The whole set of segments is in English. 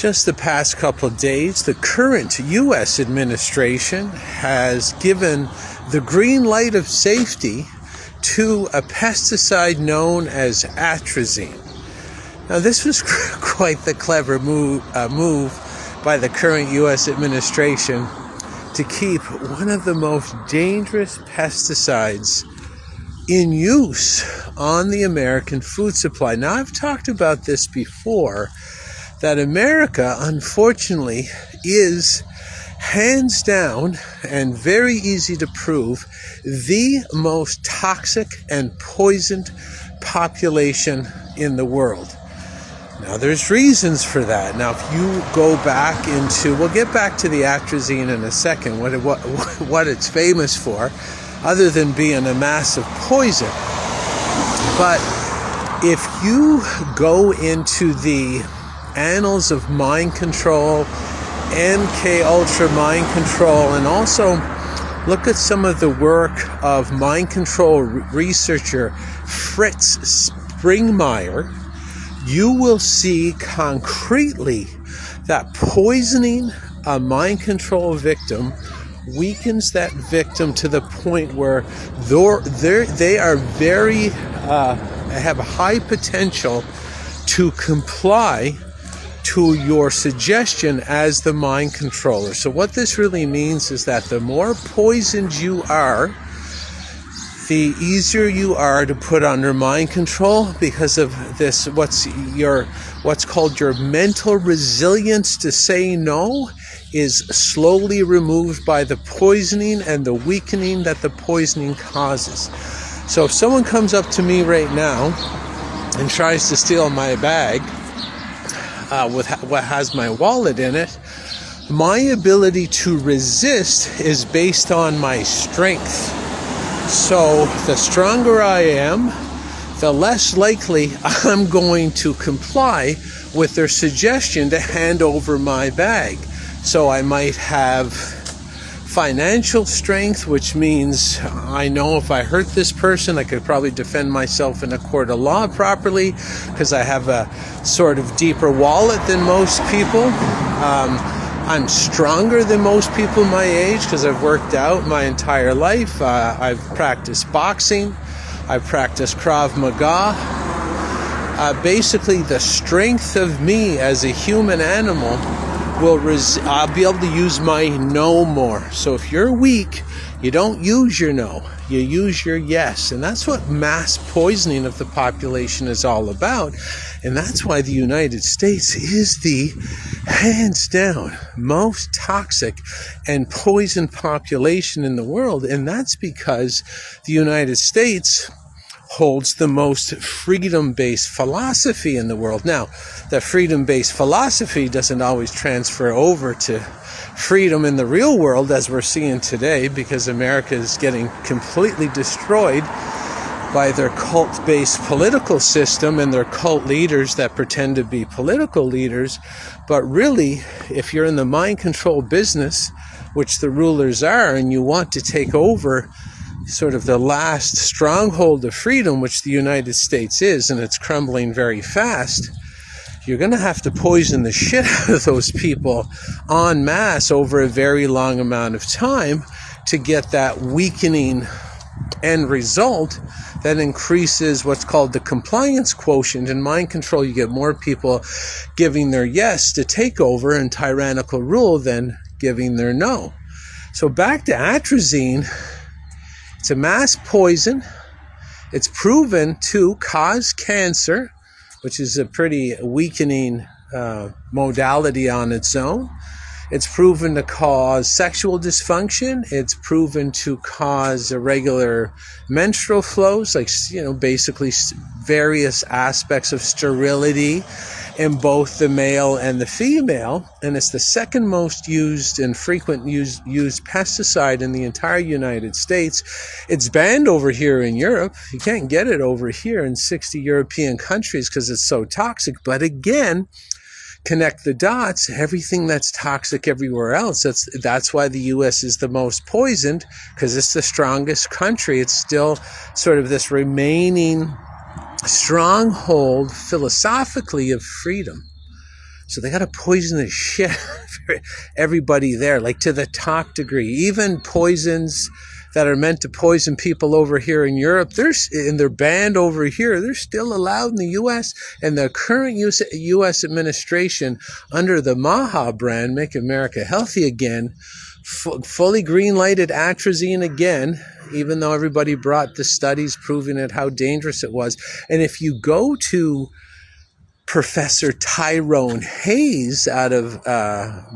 just the past couple of days, the current U.S. administration has given the green light of safety to a pesticide known as atrazine. Now, this was quite the clever move by the current U.S. administration to keep one of the most dangerous pesticides in use on the American food supply. Now, I've talked about this before, that America, unfortunately, is hands down and very easy to prove the most toxic and poisoned population in the world. Now, there's reasons for that. Now, if you go back into, we'll get back to the atrazine in a second, what it's famous for, other than being a massive poison. But if you go into the annals of mind control, MK Ultra mind control, and also look at some of the work of mind control researcher Fritz Springmeier, you will see concretely that poisoning a mind control victim weakens that victim to the point where they are very have high potential to comply to your suggestion as the mind controller. So what this really means is that the more poisoned you are, the easier you are to put under mind control because of this, what's called your mental resilience to say no is slowly removed by the poisoning and the weakening that the poisoning causes. So if someone comes up to me right now and tries to steal my bag with what has my wallet in it, my ability to resist is based on my strength. So the stronger I am, the less likely I'm going to comply with their suggestion to hand over my bag. So I might have financial strength, which means I know if I hurt this person, I could probably defend myself in a court of law properly because I have a sort of deeper wallet than most people. I'm stronger than most people my age because I've worked out my entire life. I've practiced boxing. I've practiced Krav Maga. Basically, the strength of me as a human animal I'll be able to use my no more. So if you're weak, you don't use your no, you use your yes. And that's what mass poisoning of the population is all about. And that's why the United States is the hands down most toxic and poisoned population in the world. And that's because the United States holds the most freedom-based philosophy in the world. Now, that freedom-based philosophy doesn't always transfer over to freedom in the real world as we're seeing today, because America is getting completely destroyed by their cult-based political system and their cult leaders that pretend to be political leaders. But really, if you're in the mind control business, which the rulers are, and you want to take over sort of the last stronghold of freedom, which the United States is, and it's crumbling very fast, you're going to have to poison the shit out of those people en masse over a very long amount of time to get that weakening end result that increases what's called the compliance quotient. In mind control, you get more people giving their yes to take over and tyrannical rule than giving their no. So back to atrazine. It's a mass poison. It's proven to cause cancer, which is a pretty weakening modality on its own. It's proven to cause sexual dysfunction. It's proven to cause irregular menstrual flows, like, basically various aspects of sterility in both the male and the female. And it's the second most used and frequent used pesticide in the entire United States. It's banned over here in Europe. You can't get it over here in 60 European countries because it's so toxic. But again, connect the dots, everything that's toxic everywhere else. That's why the U.S. is the most poisoned, because it's the strongest country. It's still sort of this remaining stronghold philosophically of freedom. So they got to poison the shit out of everybody there, like to the top degree. Even poisons that are meant to poison people over here in Europe, they're banned over here. They're still allowed in the U.S. And the current U.S. administration, under the Maha brand, Make America Healthy Again, fully green-lighted atrazine again, even though everybody brought the studies proving it, how dangerous it was. And if you go to Professor Tyrone Hayes out of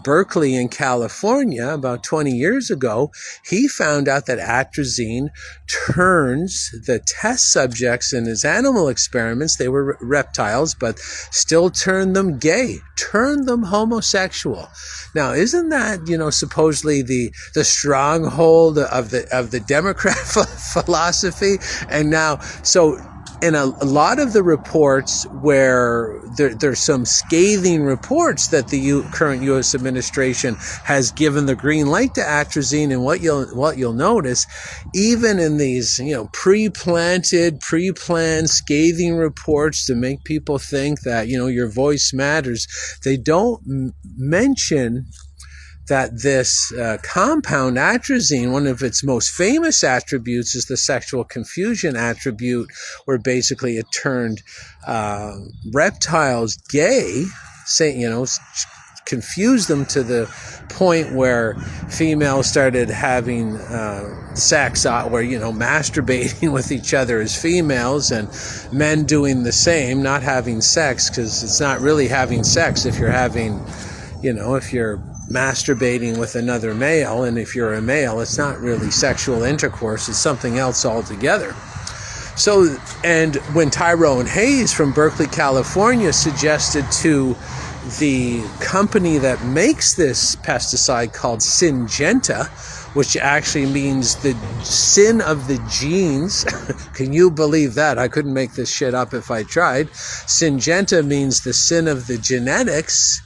Berkeley in California about 20 years ago, he found out that atrazine turns the test subjects in his animal experiments, they were reptiles, but still turned them gay, turned them homosexual. Now, isn't that, supposedly the stronghold of the Democrat philosophy? And now, so in a lot of the reports where there's some scathing reports that the current U.S. administration has given the green light to atrazine, and what you'll notice, even in these pre-planned scathing reports to make people think that your voice matters, they don't mention that this compound atrazine, one of its most famous attributes is the sexual confusion attribute, where basically it turned reptiles gay, confused them to the point where females started having sex, where masturbating with each other as females, and men doing the same, not having sex, because it's not really having sex if you're having, if you're masturbating with another male, and if you're a male, it's not really sexual intercourse, it's something else altogether. So, and when Tyrone Hayes from Berkeley, California suggested to the company that makes this pesticide called Syngenta, which actually means the sin of the genes. Can you believe that? I couldn't make this shit up if I tried. Syngenta means the sin of the genetics.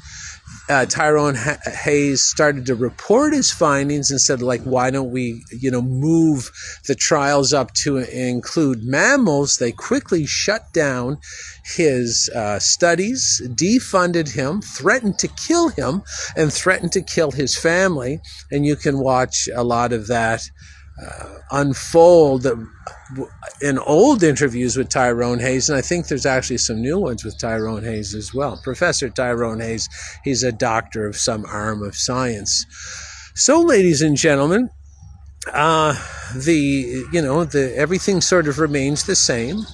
Tyrone Hayes started to report his findings and said, why don't we, move the trials up to include mammals? They quickly shut down his studies, defunded him, threatened to kill him, and threatened to kill his family. And you can watch a lot of that unfold in old interviews with Tyrone Hayes, and I think there's actually some new ones with Tyrone Hayes as well. Professor Tyrone Hayes, he's a doctor of some arm of science. So, ladies and gentlemen, everything sort of remains the same.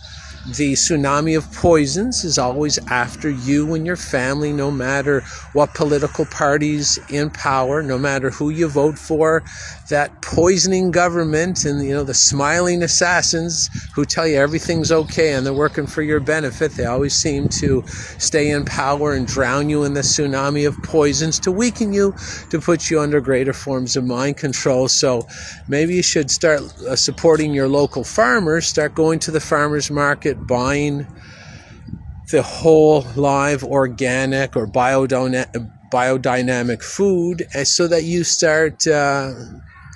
The tsunami of poisons is always after you and your family, no matter what political party's in power, no matter who you vote for. That poisoning government and, the smiling assassins who tell you everything's okay and they're working for your benefit, they always seem to stay in power and drown you in the tsunami of poisons to weaken you, to put you under greater forms of mind control. So maybe you should start supporting your local farmers, start going to the farmers market, buying the whole live organic or biodynamic food, so that you start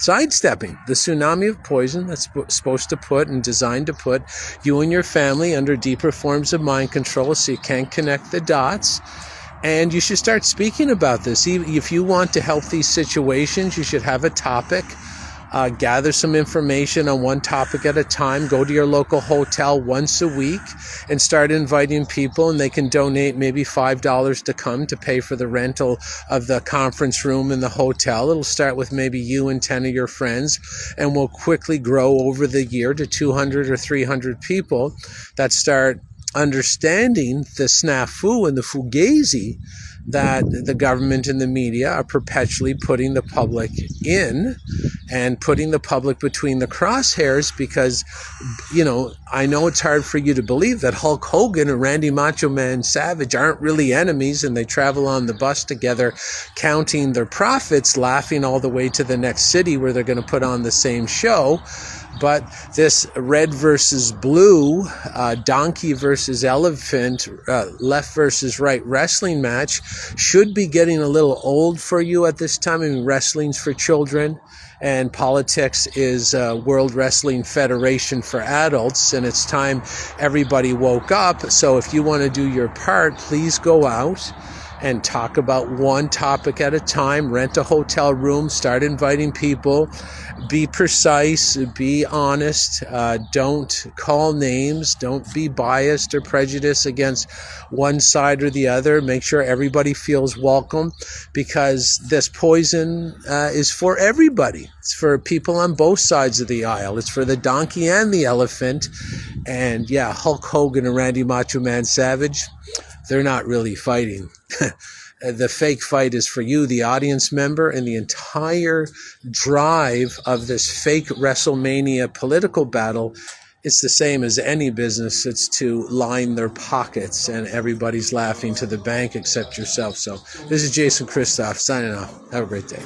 sidestepping the tsunami of poison that's supposed to put and designed to put you and your family under deeper forms of mind control, so you can't connect the dots. And you should start speaking about this. If you want to help these situations, you should have a topic. Gather some information on one topic at a time. Go to your local hotel once a week and start inviting people, and they can donate maybe $5 to come to pay for the rental of the conference room in the hotel. It'll start with maybe you and 10 of your friends, and will quickly grow over the year to 200 or 300 people that start understanding the snafu and the fugazi that the government and the media are perpetually putting the public in, and putting the public between the crosshairs, because, I know it's hard for you to believe that Hulk Hogan and Randy Macho Man Savage aren't really enemies, and they travel on the bus together, counting their profits, laughing all the way to the next city where they're going to put on the same show. But this red versus blue, donkey versus elephant, left versus right wrestling match should be getting a little old for you at this time. I mean, wrestling's for children, and politics is World Wrestling Federation for adults, and it's time everybody woke up. So if you want to do your part, please go out and talk about one topic at a time. Rent a hotel room, start inviting people, be precise, be honest, don't call names, don't be biased or prejudiced against one side or the other. Make sure everybody feels welcome, because this poison is for everybody. It's for people on both sides of the aisle. It's for the donkey and the elephant. And yeah, Hulk Hogan and Randy Macho Man Savage, they're not really fighting. The fake fight is for you, the audience member, and the entire drive of this fake WrestleMania political battle. It's the same as any business. It's to line their pockets, and everybody's laughing to the bank except yourself. So this is Jason Christoff signing off. Have a great day.